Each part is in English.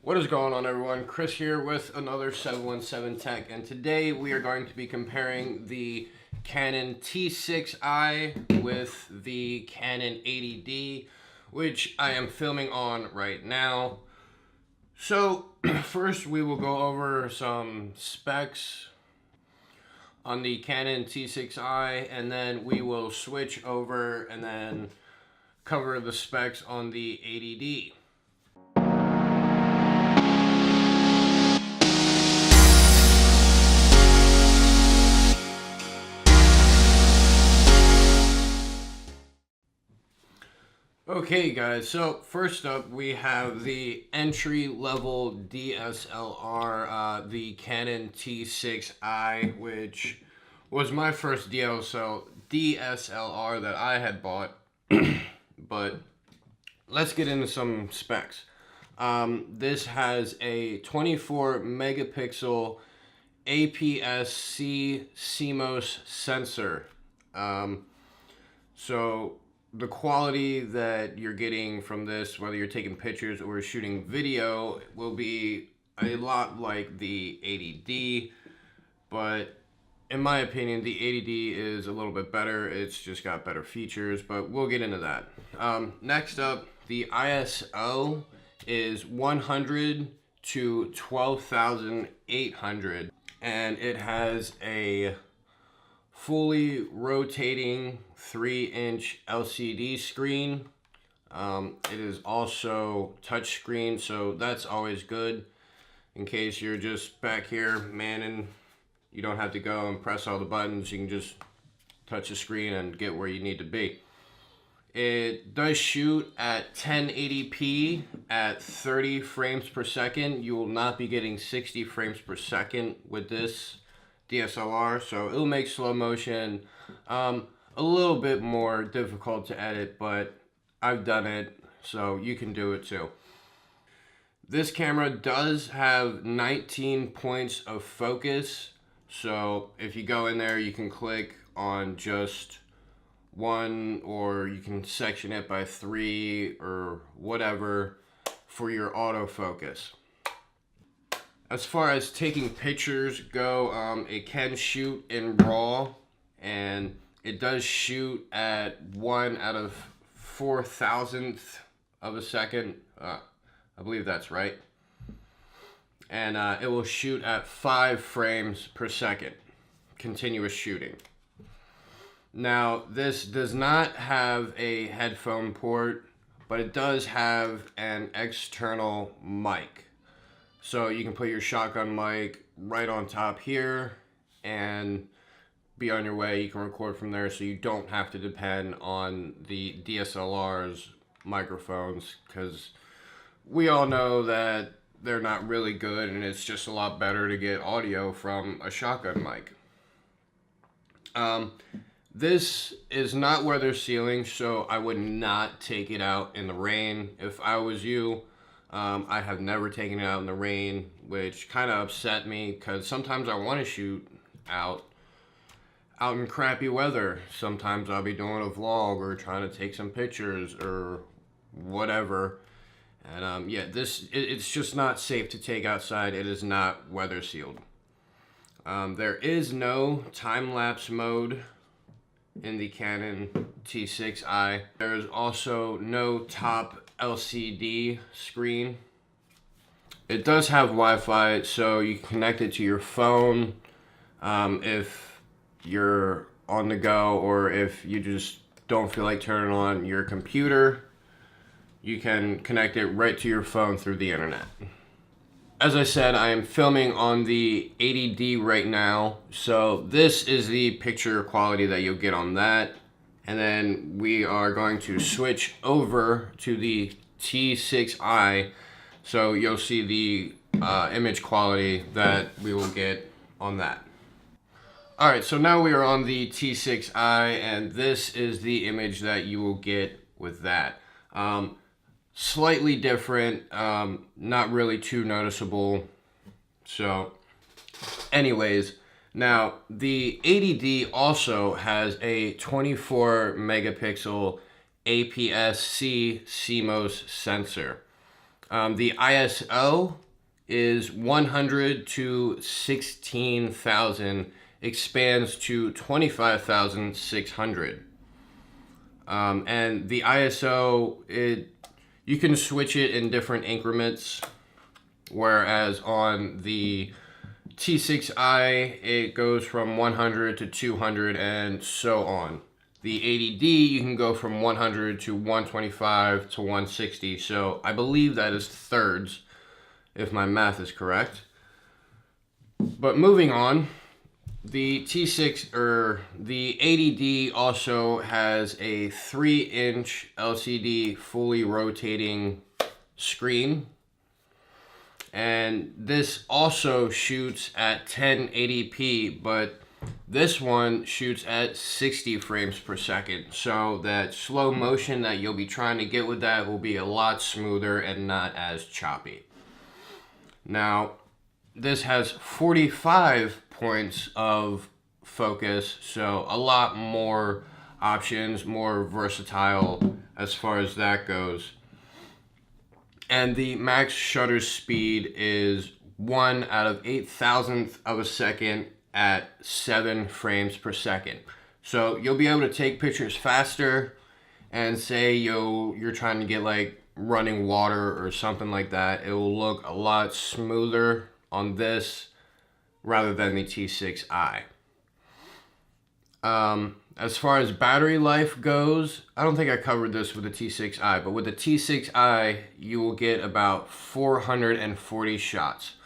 What is going on, everyone? Chris here with another 717 Tech, and today we are going to be comparing the Canon T6i with the Canon 80D, which I am filming on right now. So first we will go over some specs on the Canon T6i, and then we will switch over and then cover the specs on the 80D. Okay guys, so first up we have the entry-level DSLR, the Canon T6i, which was my first DSLR that I had bought. But let's get into some specs. This has a 24 megapixel APS-C CMOS sensor. So the quality that you're getting from this, whether you're taking pictures or shooting video, will be a lot like the 80D, but in my opinion, the 80D is a little bit better. It's just got better features, but we'll get into that. Next up, the ISO is 100 to 12,800, and it has a fully rotating 3-inch LCD screen. It is also touchscreen, so that's always good in case you're just back here manning. You don't have to go and press all the buttons. You can just touch the screen and get where you need to be. It does shoot at 1080p at 30 frames per second. You will not be getting 60 frames per second with this DSLR, so it'll make slow motion a little bit more difficult to edit, but I've done it, so you can do it too. This camera does have 19 points of focus, so if you go in there, you can click on just one, or you can section it by 3 or whatever for your autofocus. As far as taking pictures go, it can shoot in RAW, and it does shoot at 1/4,000th of a second. I believe that's right. And it will shoot at 5 frames per second, continuous shooting. Now, this does not have a headphone port, but it does have an external mic. So you can put your shotgun mic right on top here and be on your way. You can record from there, so you don't have to depend on the DSLR's microphones, because we all know that they're not really good, and it's just a lot better to get audio from a shotgun mic. This is not weather sealing, so I would not take it out in the rain. If I was you, I have never taken it out in the rain, which kind of upset me, because sometimes I want to shoot out in crappy weather. Sometimes I'll be doing a vlog or trying to take some pictures or whatever. And yeah, it's just not safe to take outside. It is not weather sealed. There is no time-lapse mode in the Canon T6i. There's also no top LCD screen. It does have Wi-Fi, so you can connect it to your phone if you're on the go, or if you just don't feel like turning on your computer, you can connect it right to your phone through the internet. As I said, I am filming on the 80D right now, so this is the picture quality that you'll get on that. And then we are going to switch over to the T6i, so you'll see the image quality that we will get on that. Alright, so now we are on the T6i, and this is the image that you will get with that. Slightly different, not really too noticeable. So, anyways, now the 80D also has a 24 megapixel APS-C CMOS sensor. The ISO is 100 to 16,000, expands to 25,600. And the ISO, you can switch it in different increments, whereas on the T6i, it goes from 100 to 200 and so on. The 80D, you can go from 100 to 125 to 160. So I believe that is thirds, if my math is correct. But moving on, the T6 or the 80D also has a 3-inch LCD fully rotating screen. And this also shoots at 1080p, but this one shoots at 60 frames per second. So that slow motion that you'll be trying to get with that will be a lot smoother and not as choppy. Now, this has 45 points of focus, so a lot more options, more versatile as far as that goes. And the max shutter speed is 1/8,000th of a second at 7 frames per second. So you'll be able to take pictures faster, and say you're trying to get like running water or something like that, it will look a lot smoother on this rather than the T6i. As far as battery life goes, I don't think I covered this with the T6i, but with the T6i, you will get about 440 shots.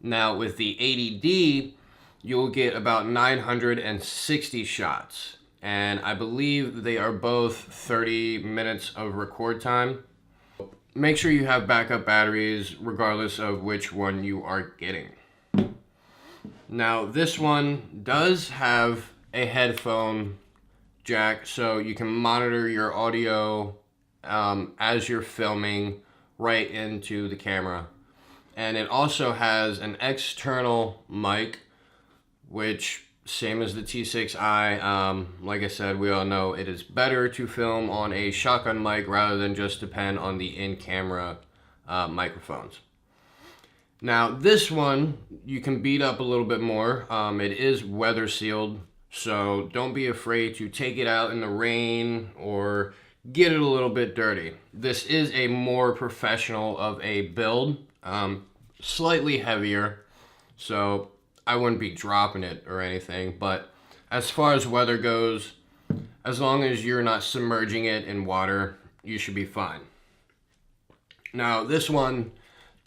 Now with the 80D, you will get about 960 shots. And I believe they are both 30 minutes of record time. Make sure you have backup batteries regardless of which one you are getting. Now this one does have a headphone jack, so you can monitor your audio as you're filming right into the camera. And it also has an external mic, which same as the T6i, like I said, we all know it is better to film on a shotgun mic rather than just depend on the in-camera microphones. Now this one you can beat up a little bit more. It is weather sealed, so don't be afraid to take it out in the rain or get it a little bit dirty. This is a more professional of a build, slightly heavier, so I wouldn't be dropping it or anything. But as far as weather goes, as long as you're not submerging it in water, you should be fine. Now this one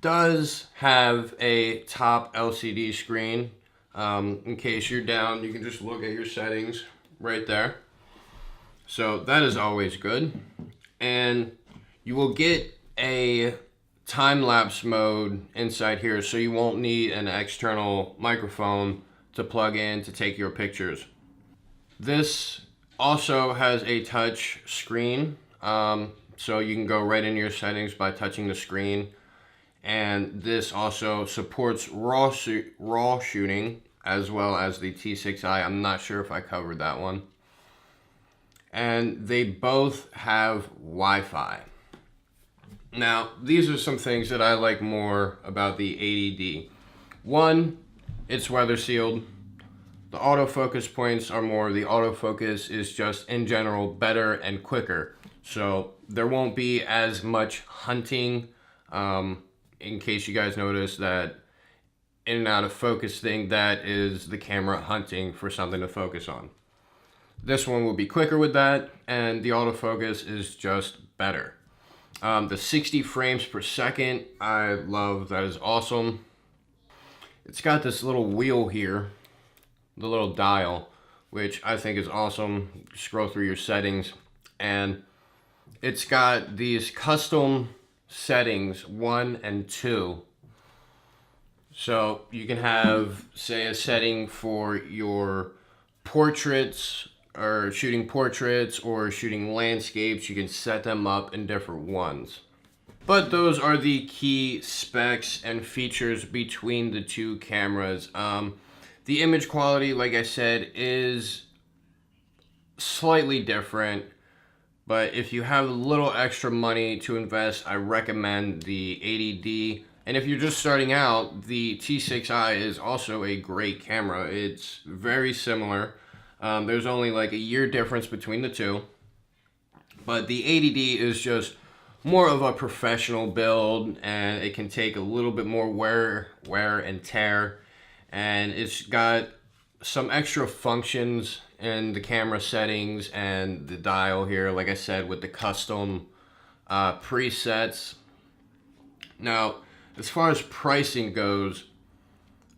does have a top LCD screen. In case you're down, you can just look at your settings right there. So that is always good. And you will get a time-lapse mode inside here, so you won't need an external microphone to plug in to take your pictures. This also has a touch screen, so you can go right into your settings by touching the screen. And this also supports raw shooting as well as the T6i. I'm not sure if I covered that one. And they both have Wi-Fi. Now, these are some things that I like more about the 80D. One, it's weather sealed. The autofocus points are more, the autofocus is just in general better and quicker. So there won't be as much hunting. In case you guys notice that in and out of focus thing, that is the camera hunting for something to focus on. This one will be quicker with that, and the autofocus is just better. The 60 frames per second, I love, that is awesome. It's got this little wheel here, the little dial, which I think is awesome. Scroll through your settings, and it's got these custom settings 1 and 2. So you can have, say, a setting for your portraits, or shooting portraits or shooting landscapes. You can set them up in different ones. But those are the key specs and features between the two cameras. The image quality, like I said, is slightly different. But if you have a little extra money to invest, I recommend the 80D. And if you're just starting out, the T6i is also a great camera. It's very similar. There's only like a year difference between the two. But the 80D is just more of a professional build, and it can take a little bit more wear and tear. And it's got some extra functions in the camera settings and the dial here, like I said, with the custom presets. Now, as far as pricing goes,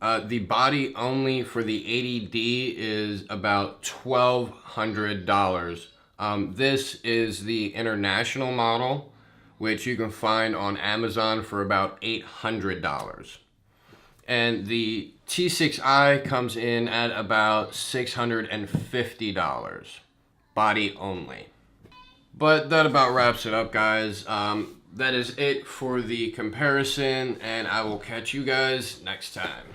the body only for the 80D is about $1,200. This is the international model, which you can find on Amazon for about $800. And the T6i comes in at about $650, body only. But that about wraps it up, guys. That is it for the comparison, and I will catch you guys next time.